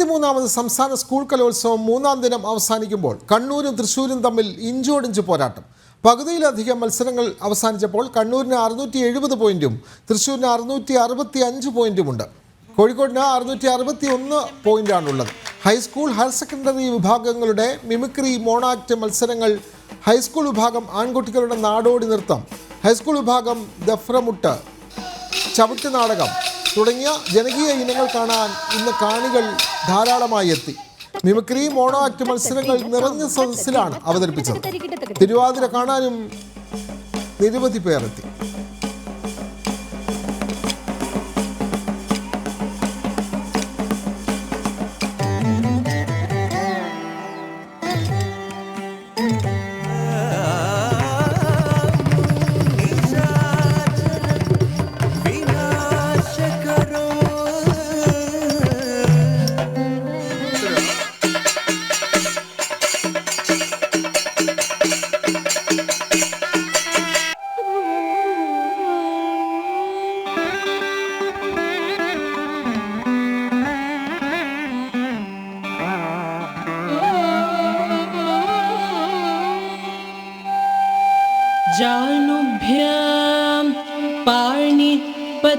23ാമത് സംസ്ഥാന സ്കൂൾ കലോത്സവം 3ാം ദിനം അവസാനിക്കുമ്പോൾ കണ്ണൂരും തൃശ്ശൂരും തമ്മിൽ ഇഞ്ചോടിഞ്ച് പോരാട്ടം. പകുതിയിലധികം മത്സരങ്ങൾ അവസാനിച്ചപ്പോൾ കണ്ണൂരിന് 670 പോയിന്റും തൃശ്ശൂരിന് 665 പോയിന്റുമുണ്ട്. കോഴിക്കോടിന് 661 പോയിന്റാണുള്ളത്. ഹൈസ്കൂൾ, ഹയർ സെക്കൻഡറി വിഭാഗങ്ങളുടെ മിമിക്രി, മോണാക്ട് മത്സരങ്ങൾ, ഹൈസ്കൂൾ വിഭാഗം ആൺകുട്ടികളുടെ നാടോടി നൃത്തം, ഹൈസ്കൂൾ വിഭാഗം ദഫ്രമുട്ട്, ചവിട്ട് നാടകം തുടങ്ങിയ ജനകീയ ഇനങ്ങൾ കാണാൻ ഇന്ന് കാണികൾ ധാരാളമായി എത്തി. മിമിക്രി, മോണോ ആക്ട് മത്സരങ്ങൾ നിറഞ്ഞ സദസ്സിലാണ് അവതരിപ്പിച്ചത്. തിരുവാതിര കാണാനും നിരവധി പേർ എത്തി. जानुभ्यां पाणिपद्माभ्यां